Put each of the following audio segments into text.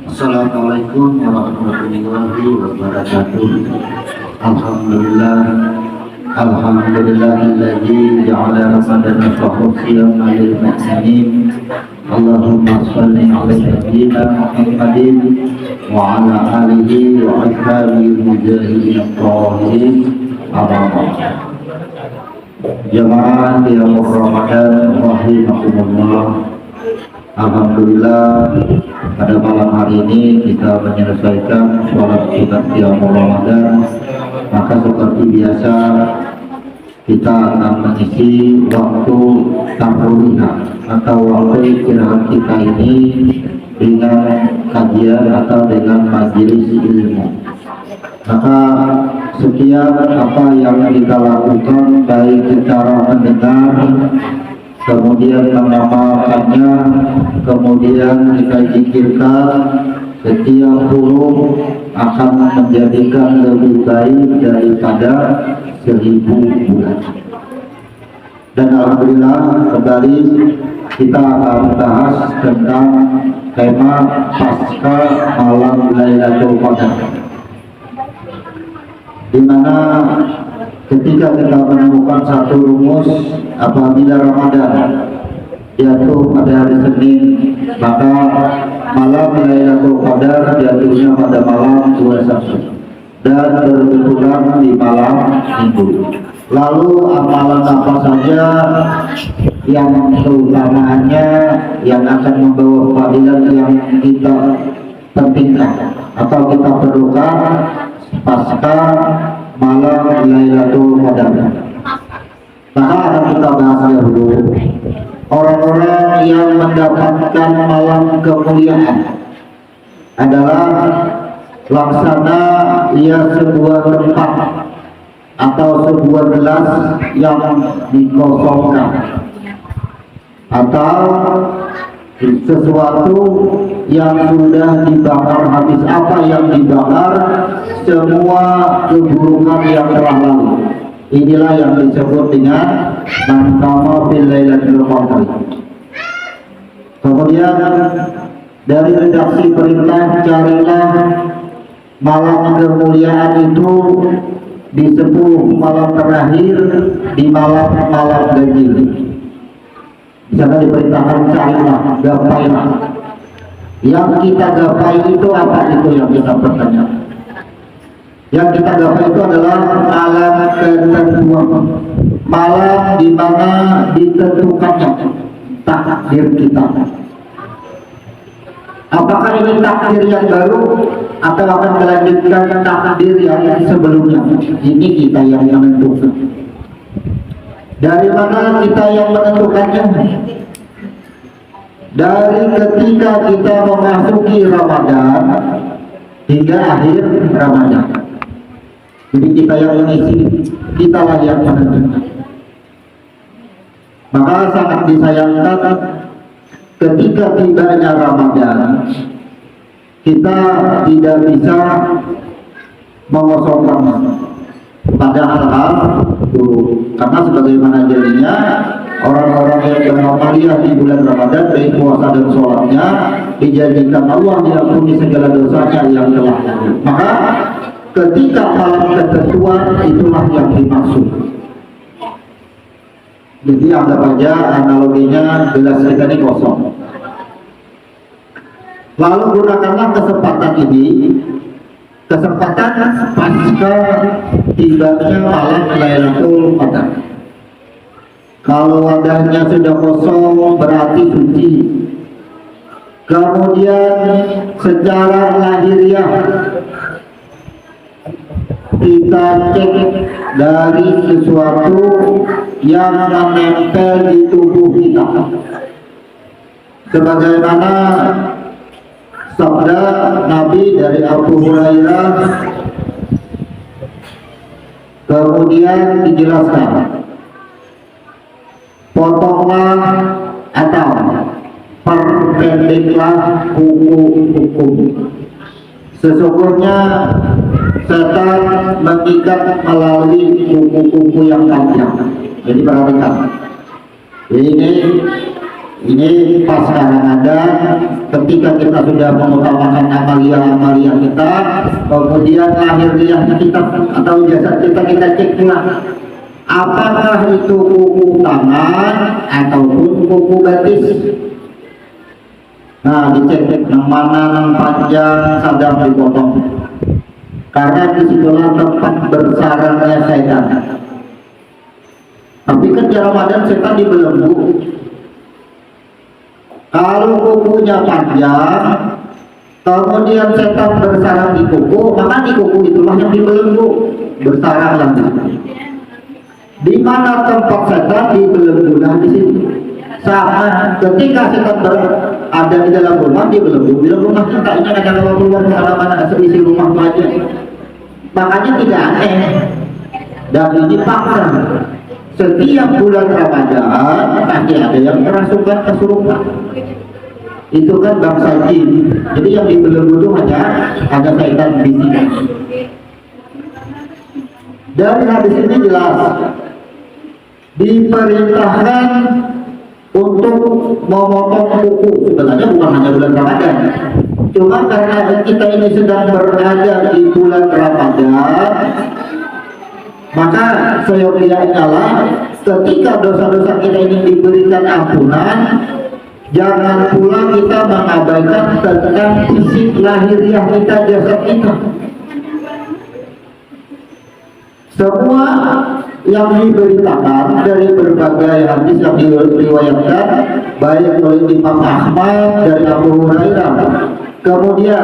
Assalamualaikum warahmatullahi wabarakatuh. Alhamdulillah, alhamdulillahilladzi ja'ala ramadana fakhriyan lil muhsinin. Allahumma shalli ala sayyidina Muhammadin wa ala alihi wa ashabihi mujahidin at-tahirin. Jamaah yang Ramadan rahimakumullah. Alhamdulillah, pada malam hari ini kita menyelesaikan sholat sunat qiyamul Ramadan. Maka seperti biasa kita akan mengisi waktu tahurina atau waktu istirahat kita ini dengan kajian atau dengan majelis ilmu. Maka setiap apa yang kita lakukan, baik secara mendengar, kemudian mengamalkannya, kemudian kita zikirkan, setiap huruf akan menjadikan lebih baik daripada 1000 bulan. Dan alhamdulillah kembali kita akan bahas tentang tema pasca malam Lailatul Qadar, di mana ketika kita menemukan satu rumus, apabila Ramadan jatuh pada hari Senin, maka malam Lailatul Qadar jatuhnya pada malam 21 dan berkebetulan di malam Minggu. Lalu amalan apa saja yang keutamanya yang akan membawa fadilah yang kita pentingkan atau kita perlukan pasca malam Lailatul Qadar? Maka akan kita bahas dahulu orang-orang yang mendapatkan malam kemuliaan adalah laksana ia sebuah tempat atau sebuah gelas yang dikosongkan, atau sesuatu yang sudah dibakar habis. Apa yang dibakar? Semua keburukan yang telah lalu. Inilah yang disebut dengan man qama fil lailatul qadar. Kemudian dari redaksi perintah, carilah malam kemuliaan itu di 10 malam terakhir, di malam-malam ganjil. Di sana diperintahkan carilah, gapailah. Yang kita gapai itu apa? Itu yang kita pertanyakan. Yang kita gapai itu adalah malam ketentuan, malam di mana ditentukannya takdir kita. Apakah ini takdir yang baru atau akan melanjutkan takdir yang sebelumnya? Ini kita yang menentukan. Dari mana kita yang menentukannya? Dari ketika kita memasuki Ramadan hingga akhir Ramadan. Jadi kita yang mengisi, kita lah yang menentukan. Maka sangat disayangkan ketika tibanya Ramadan kita tidak bisa mengosongkan padahal dulu, karena sebagaimana jadinya orang-orang yang beramaliyah di bulan Ramadan, baik puasa dan sholatnya, dijadikan Allah diampuni segala dosanya yang telah lalu. Maka ketika malam ketentuan itulah yang dimaksud. Jadi anggap aja analoginya gelas kita ini kosong. Lalu gunakanlah kesempatan ini, kesempatan pasca tibanya malam Lailatul Qadar. Kalau wadahnya sudah kosong berarti suci. Kemudian secara lahiriah kita cek dari sesuatu yang menempel di tubuh kita, sebagaimana sabda Nabi dari Abu Hurairah. Kemudian dijelaskan, potonglah atau perpendeklah kuku hukum. Sesungguhnya setan mengikat melalui kuku-kuku yang panjang. Jadi perhatikan, ini pas Ramadan ketika kita sudah mengutamakan amalia kita, kemudian lahiriah kita atau jasad kita cek pula apakah itu kuku tangan ataupun kuku betis. Nah, dicek yang mana yang panjang sadar dipotong, karena disitulah tempat bersarangnya setan. Tapi kan di Ramadan setan dibelenggu. Kalau kukunya panjang, kemudian setan bersarang di kuku, maka di kuku itulah yang dibelenggu, bersarang lagi. Di mana tempat setan dibelenggu? Nah, di sini. Sama ketika setan ada di dalam rumah, dibelenggu. Bila rumah kita ini ada keluar mana seisi rumah aja. Makanya tidak aneh. Dan ini fakta. Setiap bulan Ramadan pasti ada yang kerasukan kesurupan. Itu kan bangsa jin. Jadi yang dibelenggu itu hanya ada setan bisikan. Dari hadis ini jelas diperintahkan untuk memotong kuku. Sebenarnya bukan hanya bulan Ramadan, cuma karena kita ini sedang berada di bulan Ramadan, maka seyogianya ketika dosa-dosa kita ini diberikan ampunan, jangan pula kita mengabaikan tentang fisik lahiriah kita, jasad kita. Semua yang diberitakan dari berbagai hadis yang diriwayatkan baik oleh Imam Ahmad dari Abu Hurairah, kemudian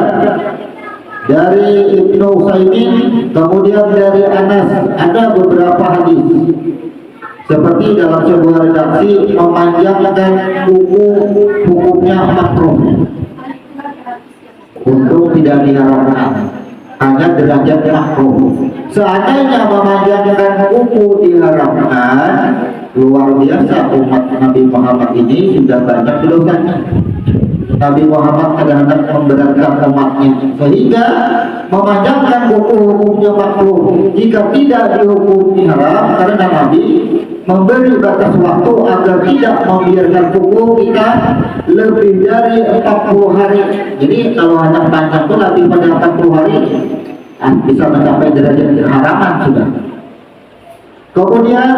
dari Ibnu Utsaimin, kemudian dari Anas, ada beberapa hadis seperti dalam sebuah redaksi memanjangkan kuku hukumnya makruh untuk tidak diharamkan, hanya derajat makruh. Seandainya memanjangkan kuku diharamkan, luar biasa umat Nabi Muhammad ini sudah banyak dosanya. Nabi Muhammad kadang-kadang memberatkan umatnya, sehingga memanjangkan kuku hukumnya makruh jika tidak dihukumi haram, karena Nabi memberi batas waktu agar tidak membiarkan kuku kita lebih dari 40 hari. Jadi kalau hanya panjang itu lebih pada 40 hari bisa mencapai derajat keharaman sudah. Kemudian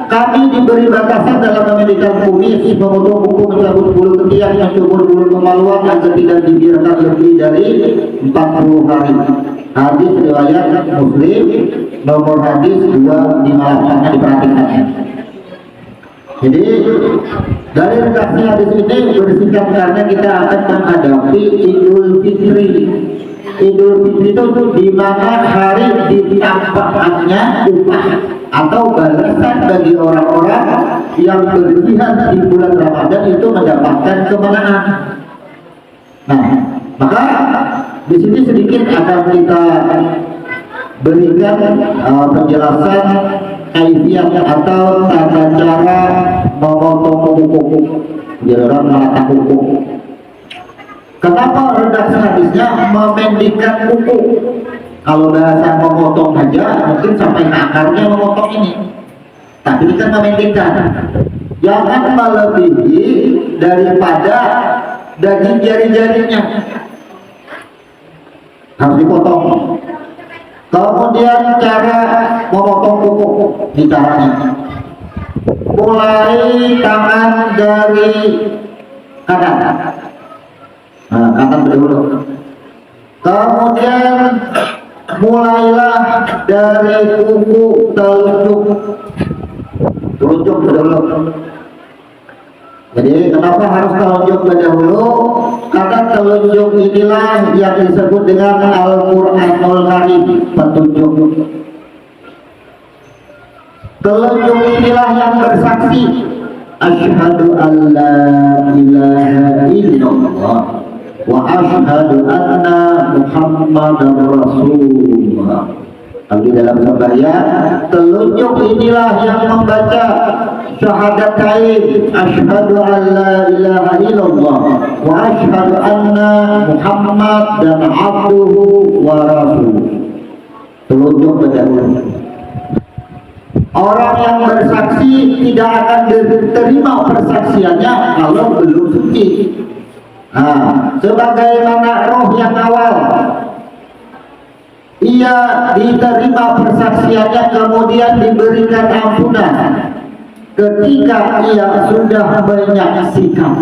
kami diberi batasan dalam memiliki kumis, memotong kuku, mencabut bulu ketiak, mencukur bulu kemaluan agar tidak dibiarkan lebih dari 40 hari. Hadis riwayat Muslim, nomor hadis 258, diperhatikan. Jadi dari redaksi hadis ini bersikap karena kita akan menghadapi Idul Fitri. Idul Fitri itu di mana hari ditampakkannya upah atau balasan bagi orang-orang yang berjihad di bulan Ramadan itu mendapatkan kemenangan. Nah, maka di sini sedikit akan kita berikan penjelasan kaifiyah atau tata cara memotong kuku. Jadi orang menata kuku. Kenapa redaksi hadisnya memendekkan kuku? Kalau bahasa memotong aja mungkin sampai ke akarnya memotong ini. Tapi ini kan memendekkan. Jangan melebihi daripada daging jari-jarinya. Harus dipotong. Kemudian cara memotong kuku, ini caranya. Mulai tangan dari kanan. Nah, kanan dulu. Kemudian mulailah dari kuku telunjuk dulu. Jadi kenapa harus telunjuk dahulu? Karena telunjuk inilah yang disebut dengan Al-Qur'anul Karim, petunjuk. Telunjuk inilah yang bersaksi asyhadu an la ilaha illallah wa asyhadu anna Muhammadar Rasulullah. Di dalam sembahyang, telunjuk inilah yang membaca syahadatain asyhadu an la ilaha illallah wa asyhadu anna Muhammad dan abduhu wa rasuluh. Telunjuk berdahulu. Orang yang bersaksi tidak akan diterima persaksiannya kalau belum suci. Nah, sebagaimana roh yang awal ia diterima persaksiannya kemudian diberikan ampunan ketika ia sudah menyaksikan.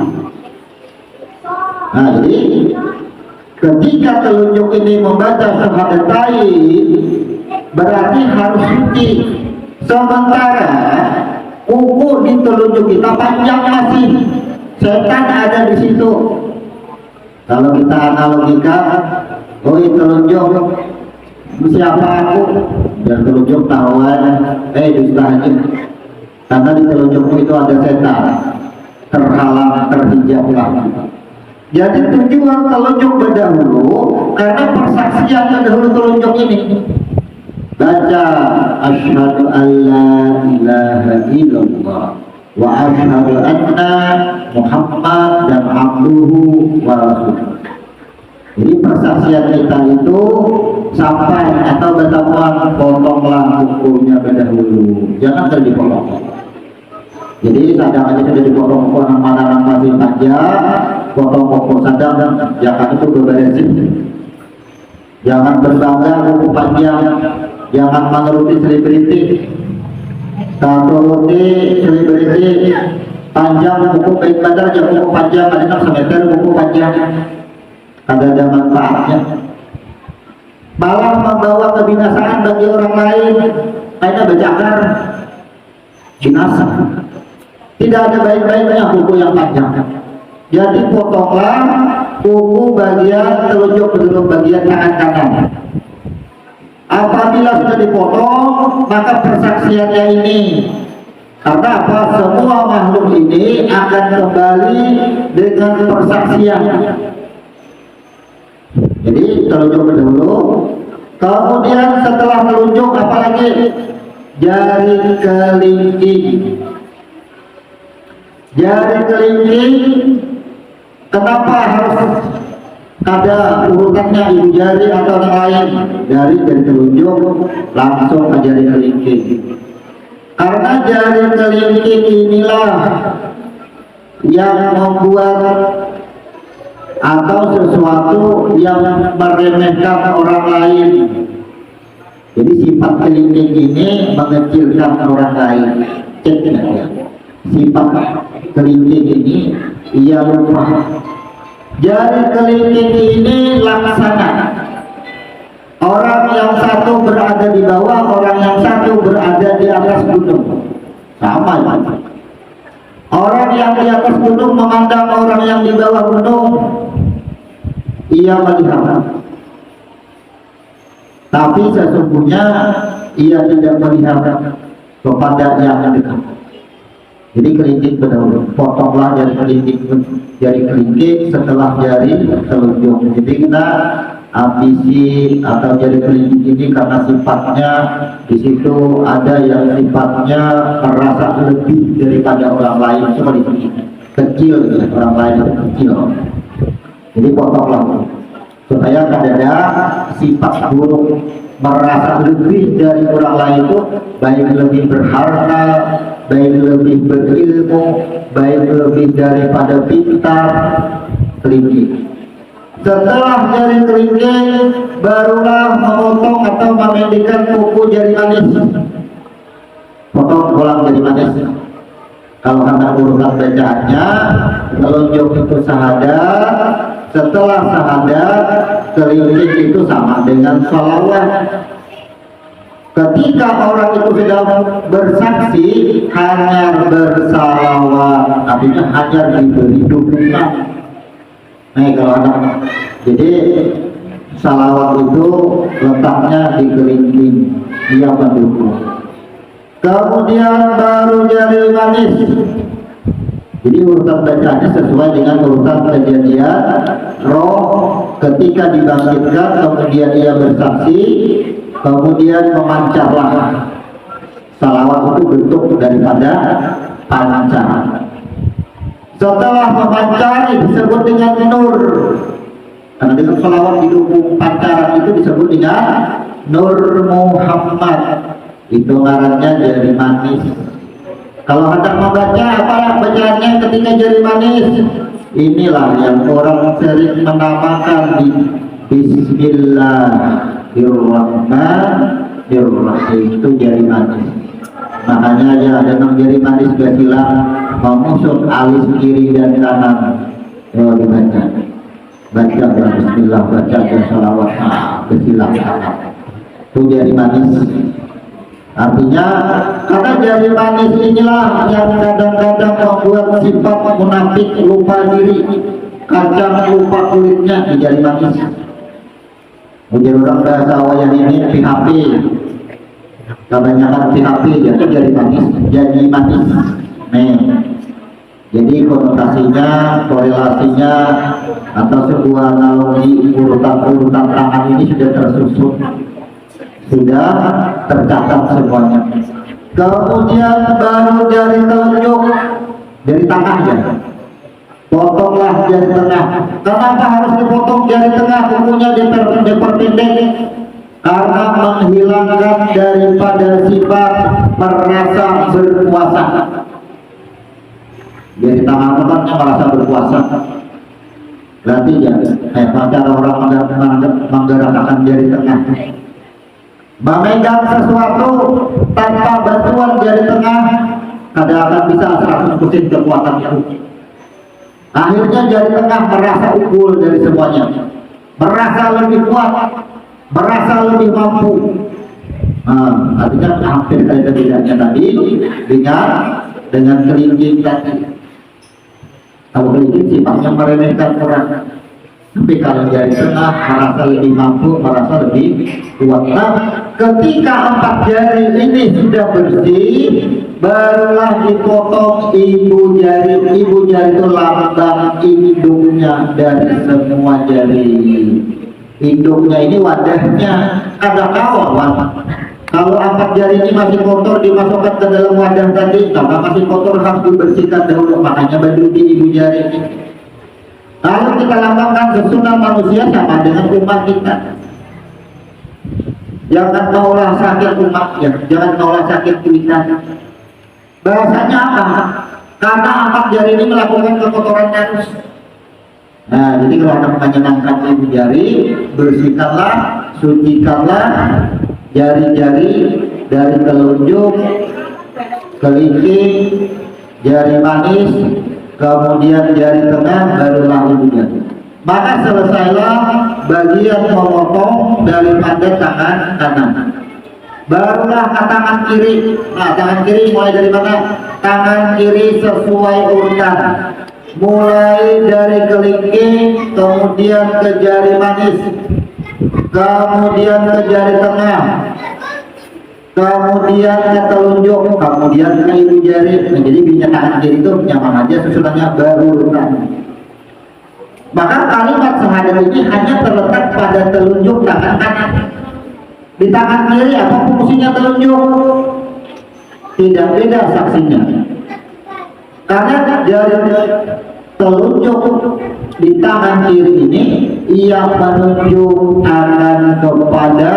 Nah, jadi ketika telunjuk ini membaca syahadatain berarti harus suci. Sementara kuku di telunjuk kita panjang masih, setan ada di situ. Kalau kita analogikan, oh telunjuk siapa aku? Dan telunjuk tahuan, dusta aja. Karena di telunjukmu itu ada setan, terhalang, terhijablah. Jadi tujuan telunjuk berdahulu karena persaksian terdahulu telunjuk ini. Baca asyhadu alla ilaha illallah wa asyhadu anna Muhammad dan abduhu wa rasuluh. Jadi persaksian kita itu sampai atau bertapuan potonglah kukunya berdahulu, jangan dipotong. Jadi cadangannya sudah dipotong mana masih panjang, potong pokok sadang, jangan itu beberesin. Jangan berbangga kuku panjang, jangan menuruti selebriti. Kalau turuti selebriti panjang kuku baik badar, jangan kuku panjang, ada 6 meter kuku panjang. Ada manfaatnya, malah membawa kebinasaan bagi orang lain. Kayaknya berjagar binasa. Tidak ada baik-baiknya kuku yang panjang. Jadi potonglah kuku bagian telunjuk belum bagian tangan kanan. Apabila sudah dipotong, maka persaksiannya ini, karena apa? Semua makhluk ini akan kembali dengan persaksian. Jadi telunjuk dulu, kemudian setelah telunjuk apalagi jari kelingking. Jari kelingking, kenapa harus ada urutannya ibu jari atau yang lain? Dari telunjuk langsung ke jari kelingking. Karena jari kelingking inilah yang membuat atau sesuatu yang meremehkan orang lain. Jadi sifat kelingking ini mengecilkan orang lain. Cek ya. Sifat kelingking ini ia lupa. Jari kelingking ini laksana. Orang yang satu berada di bawah, orang yang satu berada di atas gunung. Sama ya. Orang yang di atas gunung memandang orang yang di bawah gunung, ia melihat, tapi sesungguhnya ia tidak melihat kepada yang dekat. Jadi kelingking berdahulu, potonglah jari kelingking setelah jari telunjuk. Jadi kita ambisi atau jari kelingking ini karena sifatnya di situ ada yang sifatnya merasa lebih daripada orang lain, seperti ini kecil, orang lain itu kecil. Jadi potonglah supaya tidak ada sifat buruk merasa lebih dari orang lain itu, baik lebih berharta, baik lebih berilmu, baik lebih daripada pintar. Kelingking. Setelah jari kelingking, barulah memotong atau memendekkan kuku jari manis. Potong bolang jari manis. Kalau kata urutan bacaannya, telunjuk itu syahadat. Setelah syahadat, kelingking itu sama dengan sholawat. Ketika orang itu sedang bersaksi, hanya bersalawat, artinya hanya diberi dukungan. Nah, kalau ada, jadi salawat itu letaknya di kelingking, dia mendukung. Kemudian baru jari manis. Jadi urutan bacaannya sesuai dengan urutan kejadian roh ketika dibangkitkan, kemudian ia bersaksi, kemudian memancarlah. Salawat itu bentuk daripada pancar. Setelah memancar disebut dengan nur. Karena dengan salawat didukung pancaran itu disebut dengan Nur Muhammad. Itu ngarannya jari manis. Kalau hendak membaca apalah bacaannya ketika jari manis? Inilah yang orang sering menamakan di Bismillahirrahmanirrahim, itu jari manis. Makanya ya ada 6 jari manis bersilang mengusut alis kiri dan kanan. Yo dibaca, baca Bismillah, baca sholawat, bersilang itu jari manis. Artinya karena jari manis inilah yang kadang-kadang membuat sifat munafik lupa diri, kacang lupa kulitnya di jari manis. Ujar orang bahasa wayan ini PHP, kebanyakan PHP jadi jari manis, jadi manis. Nih, jadi konotasinya, korelasinya atau sebuah analogi urutan-urutan tangan ini sudah tersusun, sudah tercatat semuanya. Kemudian baru jari telunjuk, jari tangan ya, potonglah jari tengah. Kenapa harus dipotong jari tengah? Kukunya diperpendek karena menghilangkan daripada sifat merasa berkuasa. Jari tangan tempatnya merasa berkuasa. Berarti ya, cara orang menggerakkan jari tengah, memegang sesuatu tanpa bantuan jari tengah, kadang akan bisa 100% kekuatan itu. Akhirnya jari tengah merasa unggul dari semuanya, merasa lebih kuat, merasa lebih mampu. Artinya hampir kayak bedanya tadi dengan kelingking tadi. Kalau kelingking sifatnya meremehkan orang, tapi kalau jari tengah merasa lebih mampu, merasa lebih kuat. Nah, ketika 4 jari ini sudah bersih, barulah dipotong ibu jari. Ibu jari itu lambang induknya dari semua jari. Induknya ini wadahnya, ada kawan. Kalau 4 jari ini masih kotor, dimasukkan ke dalam wadah tadi, kalau masih kotor harus dibersihkan dahulu. Makanya berduti ibu jari ini. Lalu kita lambangkan susunan manusia sama dengan umat kita. Jangan maulah sakit umatnya, jangan maulah sakit kita. Bahasanya apa? Karena 4 jari ini melakukan kekotoran terus. Nah, jadi kalau Anda menyenangkan ibu jari, bersihkanlah, sucikanlah jari-jari dari telunjuk, kelingking, jari manis, kemudian jari tengah, barulah ibu jari. Maka selesailah bagian memotong daripada tangan kanan. Barulah ke tangan kiri. Nah, tangan kiri mulai dari mana? Tangan kiri sesuai urutan. Mulai dari kelingking, kemudian ke jari manis, kemudian ke jari tengah, kemudian ke telunjuk, kemudian ke ibu jari. Nah, jadi binya tangan kiri itu nyaman aja susunannya berurutan. Maka kalimat syahadat ini hanya terletak pada telunjuk tangan kanan. Di tangan kiri apa fungsinya telunjuk? Tidak beda saksinya. Karena jari telunjuk di tangan kiri ini ia menunjuk tangan kepada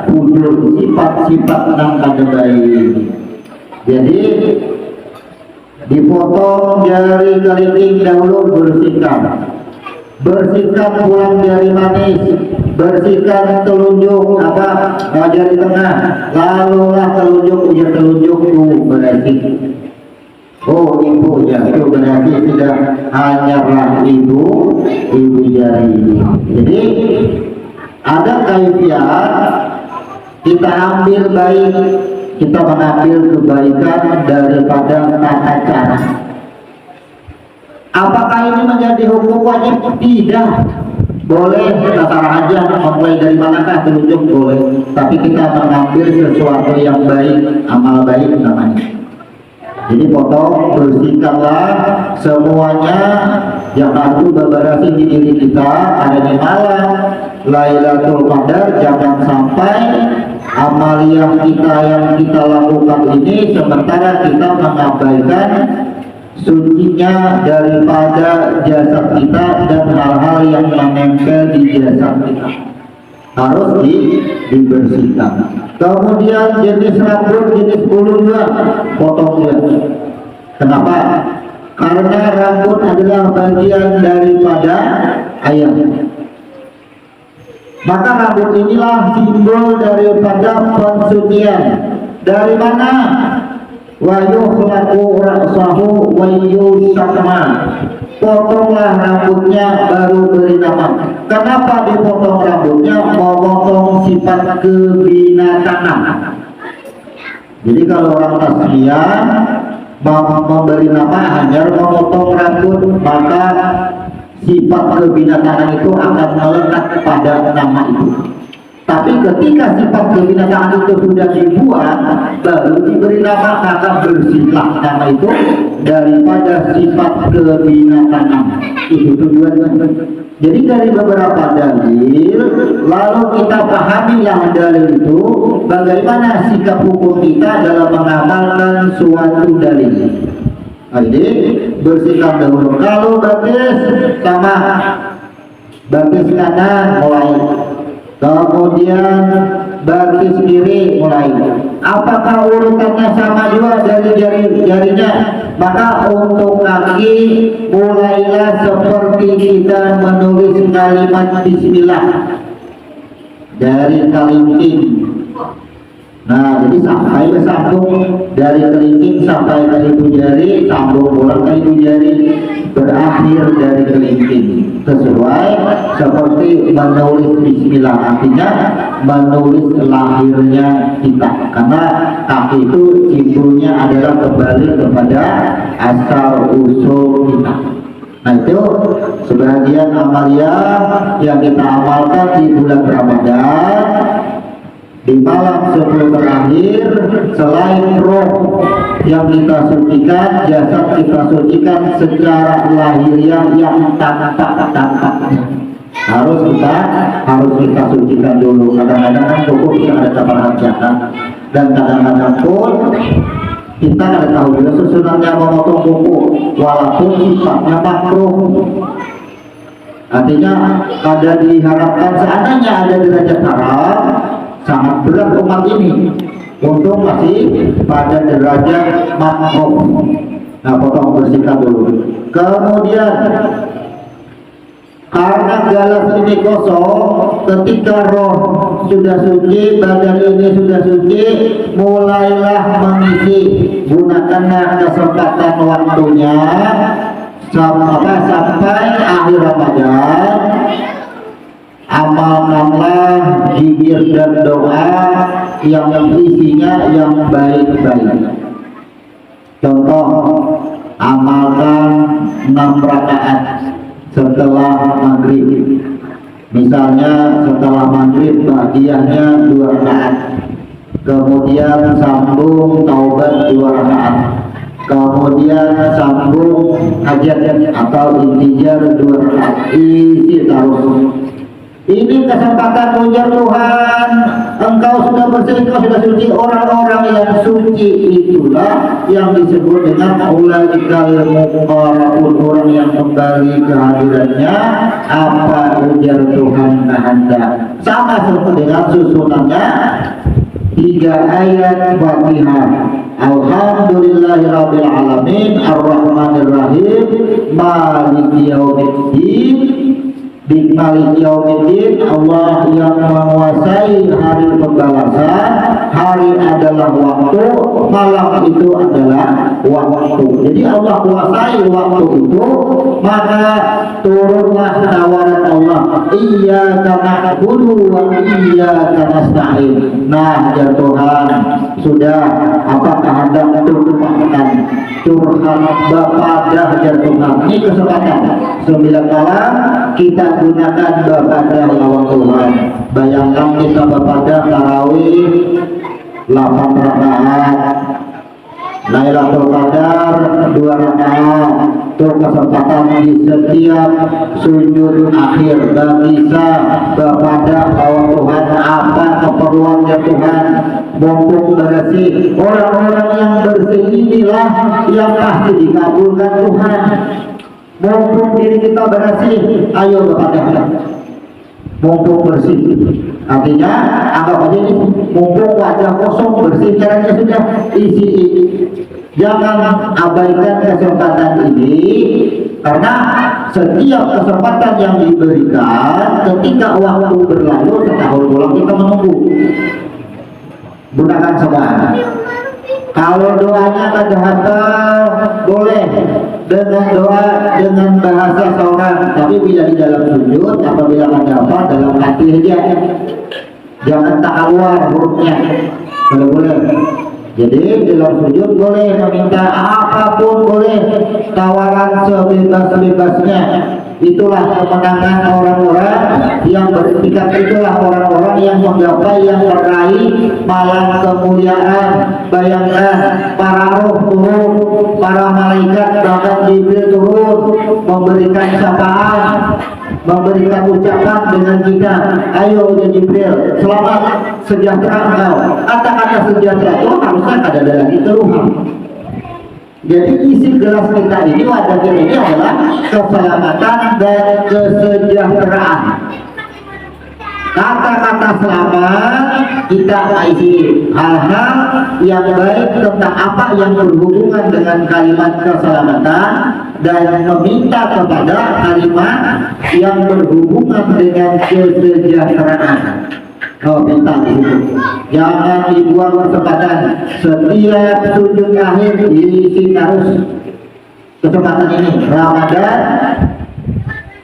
wujud sifat-sifat yang ada baik. Jadi dipotong jari kelingking dahulu, bersihkan pulang jari manis, bersihkan telunjuk jari tengah, lalulah telunjuk bersih. Oh, ibu ya, itu berarti sudah hanyalah ibu jari. Jadi ada kaifiat, kita ambil baik, kita mengambil kebaikan daripada tata cara. Apakah ini menjadi hukum wajib? Tidak. Boleh terserah aja mulai dari manakah telunjuk boleh, tapi kita mengambil sesuatu yang baik, amal baik namanya. Jadi potong, bersihkanlah semuanya yang harus berberasi di diri kita. Ada di malam Lailatul Qadar, jangan sampai amaliyah kita yang kita lakukan ini sementara kita mengabaikan sucinya daripada jasad kita dan hal-hal yang menempel di jasad kita harus dibersihkan. Kemudian jenis rambut, jenis bulu juga potong dia. Kenapa? karena rambut adalah bagian daripada ayat. Maka rambut inilah simbol daripada pensucian. Dari mana? Wa yukhlaqu ra'sahu wa yusakma. Potonglah rambutnya baru beri nama. Kenapa dipotong rambutnya? Memotong sifat kebinatangan. Jadi kalau orang tasbihah memberi nama hanya memotong rambut, maka sifat kebinatangan itu akan melekat pada nama itu. Tapi ketika sifat kebinatangan itu sudah dibuang, baru diberi nama, maka bersihlah nama itu daripada sifat kebinatangan. Itu tujuannya. Jadi dari beberapa dalil, lalu kita pahami yang dalil itu, bagaimana sikap hukum kita dalam mengamalkan suatu dalil. Jadi bersihkan dahulu. Kalau batis sama batis kanan mulai, kemudian batis kiri mulai. Apakah urutannya sama juga dari jari-jarinya? Maka untuk kaki mulailah seperti kita menulis kalimat Bismillah dari kelingking. Nah, jadi sampai sambung dari kelingking sampai ke ibu jari, sambung ulang ke ibu jari, berakhir dari kelingking. Sesuai seperti menulis Bismillah, artinya menulis lahirnya kita. Karena kaki itu simbolnya adalah kembali kepada asal usul kita. Nah, itu sebagian amalia yang kita amalkan di bulan Ramadan. Di malam sebelum terakhir, selain roh yang kita sucikan, jasad kita sucikan secara lahiriah yang tampak-tampaknya harus kita sucikan dulu. Kadang-kadang kan cukup yang ada perhatian, dan kadang-kadang pun kita ada tahu juga susunannya memotong kuku, walaupun sifatnya makruh. Artinya ada diharapkan seandainya ada derajat haram, sangat berat umat ini untuk masih pada derajat makruh. Nah, potong bersihkan dulu. Kemudian karena galas ini kosong, ketika roh sudah suci, badan ini sudah suci, mulailah mengisi. Gunakanlah kesempatan waktunya sampai akhir Ramadan. Amalkanlah zikir dan doa yang isinya yang baik-baik. Contoh, amalkan 6 rakaat setelah maghrib. Misalnya setelah maghrib bagiannya 2 rakaat, kemudian sambung taubat 2 rakaat, kemudian sambung hajat atau intijar 2 rakaat, isi terus. Ini kesempatan ujar Tuhan, engkau sudah bersih, engkau sudah suci. Orang-orang yang suci itulah yang disebut dengan ulaikal muqarrabun, orang yang kembali kehadirannya apa ujar Tuhan kehendak. Sama seperti dengan susunannya 3 ayat Fatihah. Alhamdulillahirabbil alamin arrahmanir rahim maliki yaumiddin. Di Malik Yaumiddin, Allah yang menguasai hari pembalasan. Hari adalah waktu, malam itu adalah waktu. Jadi Allah kuasai waktu itu, maka turunlah tawaran Allah, iyyaka na'budu wa iyyaka nasta'in. Nah, ya Tuhan, sudah apakah hendak tumpahkan curhat Bapak dah ya Tuhan. Ini kesempatan 9 malam kita gunakan Bapadah lawan Tuhan. Bayangkan kita Bapadah tarawih 8 rakaat, Lailatul Qadar 2 rakaat. Itu kesempatan di setiap sujud akhir dan bisa Bapadah lawan Tuhan. Apa keperluannya Tuhan? Mumpung bersih. Orang-orang yang bersih inilah yang pasti dikabulkan Tuhan. Mumpung diri kita bersih, ayo Bapak, mumpung bersih. Artinya anggap aja ini mumpung wajah kosong, bersih caranya sudah isi Jangan abaikan kesempatan ini, karena setiap kesempatan yang diberikan ketika waktu berlalu setahun pulang kita menunggu. Gunakan semuanya. Kalau doanya kada hafal boleh dengan doa dengan bahasa seorang, tapi bila di dalam sujud apabila kada hafal dalam hati aja. Jangan tak keluar hurufnya. Boleh. Jadi dalam sujud boleh meminta apapun, boleh tawaran sebebas-bebasnya. Itulah kemenangan orang-orang yang bersikap, itulah orang-orang yang menggapai, yang meraih malam kemuliaan. Bayangkan para roh turun, para malaikat bahkan Jibril turun memberikan syafaat, memberikan ucapan dengan kita, ayo ya Jibril, selamat sejahtera engkau. Kata-kata sejahtera itu harusnya ada lagi keluhan. Jadi isi gelas kita ini, wadah kita ini adalah keselamatan dan kesejahteraan. Kata-kata selamat kita isi hal-hal yang baik tentang apa yang berhubungan dengan kalimat keselamatan, dan meminta kepada kalimat yang berhubungan dengan kesejahteraan. Minta itu jangan dibuang kesempatan. Setiap sujud akhir diisi terus kesempatan ini. Ramadan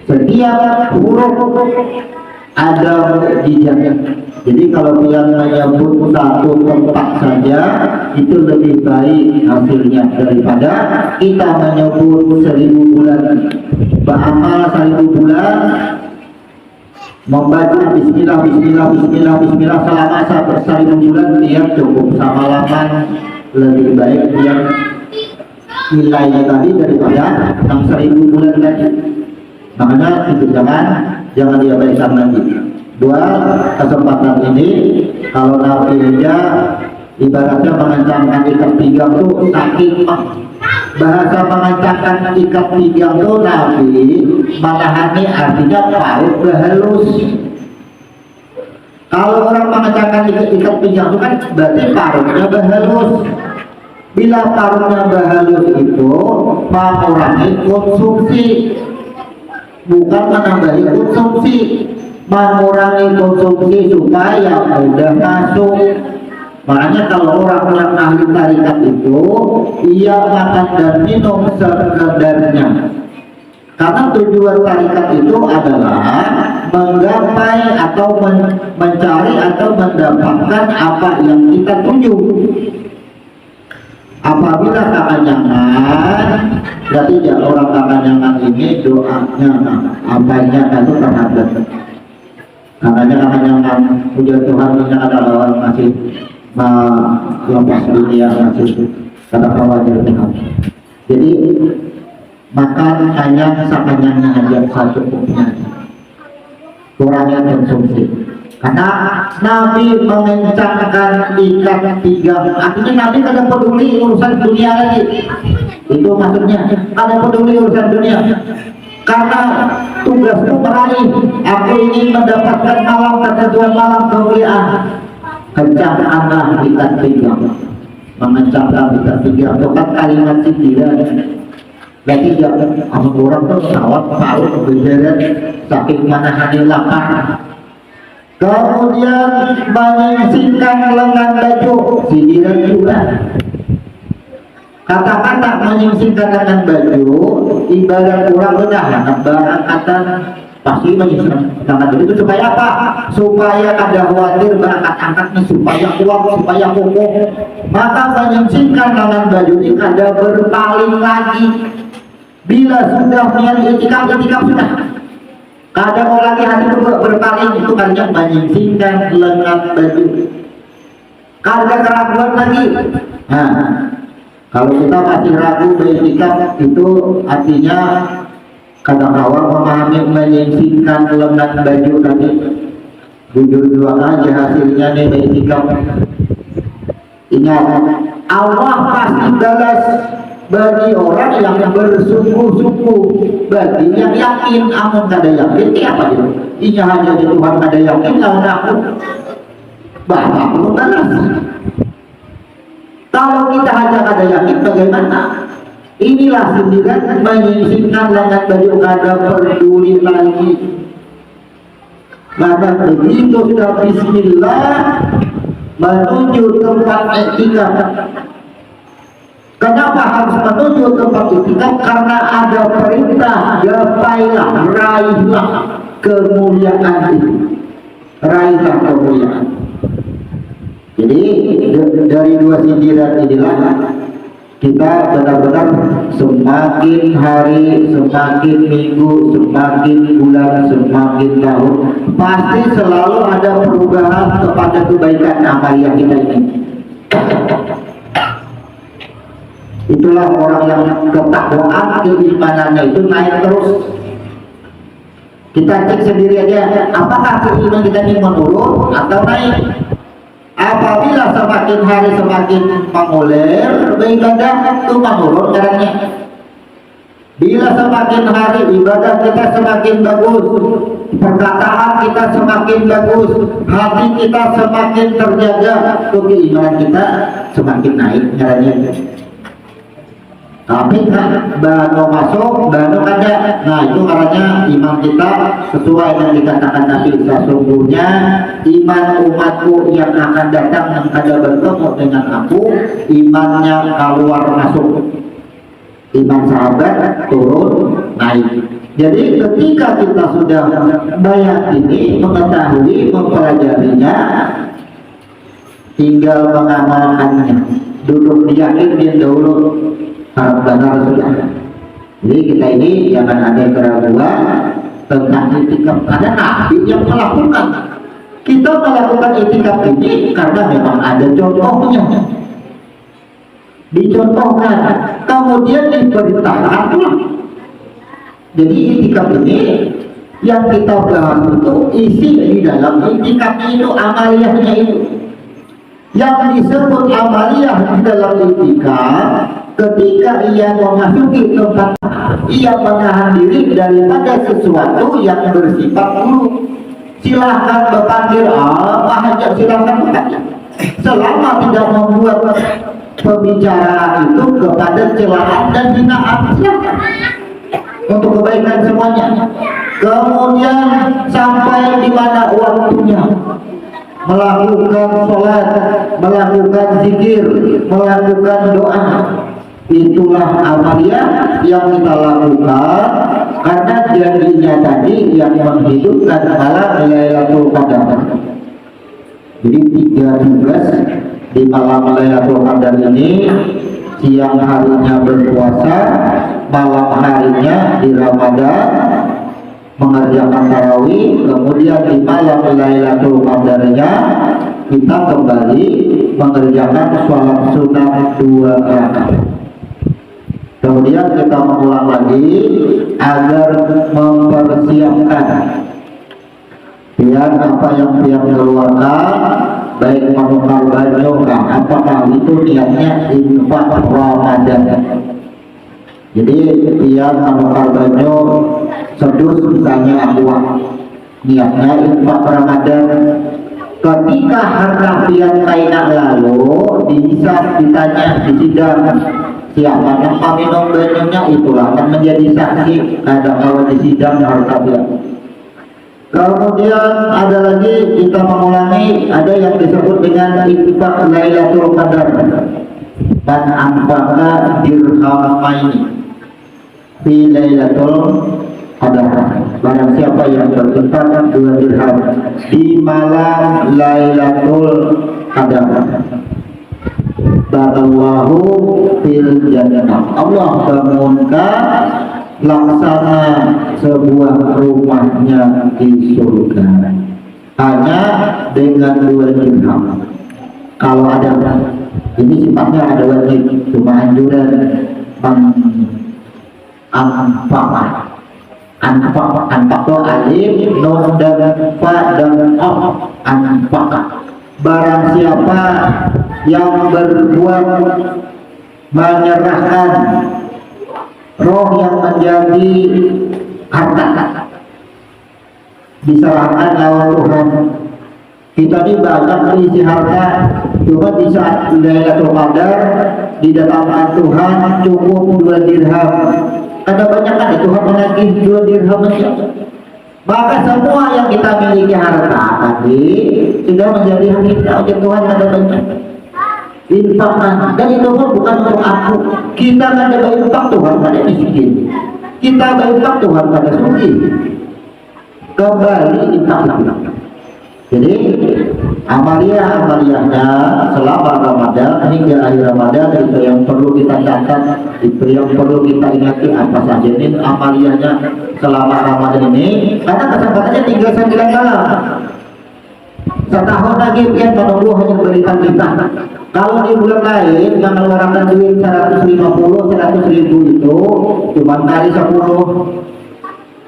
setiap huruf ada mukjizatnya. Jadi kalau yang menyebut satu tempat saja itu lebih baik hasilnya daripada kita menyebut 1000 bulan. Beramal 1000 bulan, membaca bismillah bismillah bismillah bismillah selama 1000 bulan, dia cukup sama laman. Lebih baik dia nilainya tadi daripada yang 1000 bulan tadi. Makanya itu jangan diabaikan lagi. Dua kesempatan ini, kalau Nabi ibaratnya mengencangkan ikat pinggang tuh saking bahasa mengencangkan ikat pinggang tuh Nabi malahani artinya paut berhalus. Kalau orang mengencangkan ikat pinggang itu kan berarti parutnya berhalus. Bila parutnya berhalus itu mengurangi konsumsi, bukan menambahi konsumsi. Mengurangi konsumsi supaya mudah masuk. Makanya kalau orang-orang ahli tarikat itu ia makan dan minum sekadarnya, karena tujuan tarikat itu adalah menggapai atau mencari atau mendapatkan apa yang kita tuju. Apabila kekenyangan, berarti ya orang kekenyangan ini doanya apanya itu terhadap. Makanya kekenyangan puja Tuhan ini adalah orang masih lepas dunia, masih kata wajar Tuhan. Jadi makan hanya sekenyangnya aja, secukupnya, kurangnya konsumsi. Karena Nabi mengencangkan ikat pinggang, artinya Nabi kada peduli urusan dunia lagi. Itu maksudnya, kada peduli urusan dunia. Karena tugasku meraih, aku ingin mendapatkan malam ketentuan, malam kemuliaan. Kencangkanlah ikat pinggang, mengencangkan ikat pinggang. Itu kan kalimat sindiran. Berarti jangan orang tuh sawat paut berderet saking manahani lapar. Kemudian menyingsingkan lengan baju, sindiran juga. Kata-kata menyingsingkan lengan baju ibarat kurang benar, barang kata pasti menyingsingkan lengan baju itu supaya apa? Supaya ada khawatir berangkat angkatnya, supaya kuat, supaya kokoh. Maka menyingsingkan lengan baju ini ada berpaling lagi. Bila sudah niat itikaf sudah. Kadang orang lagi hati itu berpaling, itu karena menyingsingkan lengan baju. Kadang keraguan lagi. Nah, kalau kita masih ragu beritikaf itu artinya kadang awal memahami menyingsingkan lengan baju tadi. Jujur doang aja hasilnya nih beritikaf. Ingat, Allah pasti balas bagi orang yang bersungguh-sungguh, bagi yang yakin. Amun kada yakin apa itu? Inya hanya di Tuhan kada yakin, lawan aku bapak belum balas. Kalau kita hanya ada yakin, bagaimana? Inilah sindiran menyingsingkan lengan baju kada peduli lagi. Maka begitu sudah bismillah menuju tempat iktikaf. Kenapa harus menuju tempat iktikaf? Karena ada perintah, gapailah, raihlah kemuliaan itu, raihlah kemuliaan. Jadi dari dua sindiran inilah kita benar-benar semakin hari, semakin minggu, semakin bulan, semakin tahun pasti selalu ada perubahan kepada kebaikan amaliyah kita ini. Itulah orang yang ketakwaan, keimanannya itu naik terus. Kita cek sendiri aja, apakah keimanan kita ini menurun atau naik? Apabila semakin hari semakin mengulir, ibadah itu menurun caranya. Bila semakin hari ibadah kita semakin bagus, perkataan kita semakin bagus, hati kita semakin terjaga, keimanan kita semakin naik caranya. Tapi kan baru masuk, baru ada. Nah itu karena iman kita sesuai yang dikatakan Nabi, sesungguhnya iman umatku yang akan datang yang kada bertemu dengan aku, imannya keluar masuk. Iman sahabat turun naik. Jadi ketika kita sudah meyakini, mengetahui, mempelajarinya, tinggal mengamalkannya. Duduk diyakin dahulu. Benar sudah. Jadi kita ini jangan ada keraguan tentang itikaf. Ada Nabi yang melakukan. Kita melakukan itikaf ini karena memang ada contohnya. Dicontohkan, kemudian diperintahkan. Jadi itikaf ini yang kita bahas itu isi di dalam itikaf itu amaliyahnya itu. Yang disebut amaliyah di dalam itikaf ketika ia memasuki tempat, ia menahan diri daripada sesuatu yang bersifat buruk. Silahkan berpanggil apa saja, silahkan berpanggil, selama tidak membuat pembicaraan itu kepada celaan dan hinaan, silahkan untuk kebaikan semuanya. Kemudian sampai di mana waktunya melakukan sholat, melakukan zikir, melakukan doa, itulah amaliyah yang kita lakukan karena janjinya tadi yang menghidupkan malam Lailatul Qadar. Jadi 3 tugas di malam Lailatul Qadar ini: siang harinya berpuasa, malam harinya di Ramadan mengerjakan tarawih, kemudian di malam Lailatul Qadarnya kita kembali mengerjakan sholat sunat 2 rakaat. Kemudian kita mengulang lagi agar mempersiapkan biar apa yang dia keluarkan, baik menukar baju, apakah itu niatnya infak Ramadan. Jadi biar menukar baju sedus misalnya uang, niatnya infak Ramadan. Ketika harta pian kainak lalu bisa ditanya di sidang, siapa yang meminum bajunya, itulah akan menjadi saksi ada kalau di sidang harta pian. Kemudian ada lagi kita mengulangi, ada yang disebut dengan infak Lailatul Qadar. Dan anfaqa dirhamaini fi Lailatul Qadar. Barang siapa yang berinfak 2 dirham di malam Lailatul Qadar, barakallahu fil jannah, Allah bangunkan laksana sebuah rumahnya di surga hanya dengan 2 dirham. Kalau ada, ini sifatnya ada wajib, cuma anjuran anfaq itu alif, nun dan fa dan anfaq. Barang siapa yang berbuat menyerahkan roh yang menjadi harta, diserahkan lawan Tuhan, Kita ini banyak berisi harta, cuma di saat Lailatul Qadar didatangkan Tuhan cukup 2 dirham. Ada banyak kan Tuhan menagih 2 dirham saja. Maka semua yang kita miliki harta tadi sudah menjadi hak kita oleh Tuhan. Ada banyak infakkan, dan itu pun bukan untuk aku. Kita kan ada infak Tuhan pada miskin, kita berinfak Tuhan pada suci. Kembali infak. Jadi amaliyahnya selama Ramadan hingga akhir Ramadan itu yang perlu kita catat, itu yang perlu kita ingati apa saja ini amaliyahnya selama Ramadan ini, karena kesempatannya tinggal 9 malam. Setahun lagi dia menunggu hanya berikan kita. Kalau di bulan lain mengeluarkan duit 150, 100 ribu itu cuma kali 10.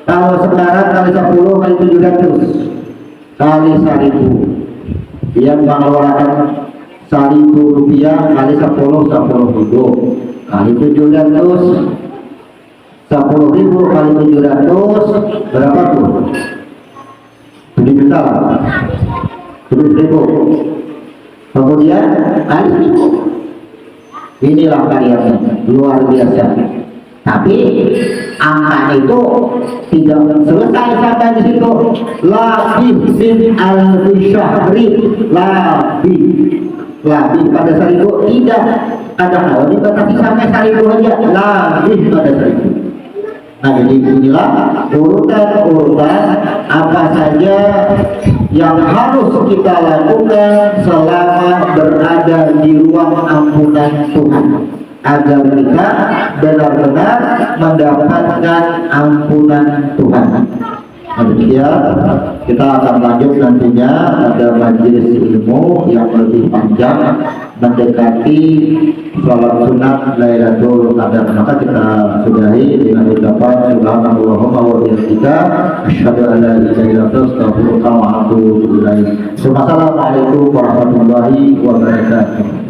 Kalau sekarang kali 10 kali 700 kali 1000, dia mengeluarkan 1.000 rupiah kali 10 ribu kali 700, 10.000 kali 700 berapa tuh? 7 juta, 7.000. Kemudian kali 1.000. Inilah karyanya luar biasa. Tapi angka itu tidak selesai sampai di situ. Labih min alfi syahri, labih pada 1.000 tidak. Kadang-kadang dibatasi sampai 1.000 aja, labih pada 1.000. Nah, jadi inilah urutan-urutan apa saja yang harus kita lakukan selama berada di ruang ampunan Tuhan, agar kita benar-benar mendapatkan ampunan Tuhan. Demikian kita akan lanjut nantinya pada majelis ilmu yang lebih panjang mendekati sholat sunat Lailatul Qadar. Maka kita sudahi dengan ucapan subhanallahumma wa bihamdika asyhadu an la ilaha illa anta astaghfiruka wa atubu ilaik. Assalamualaikum warahmatullahi wabarakatuh.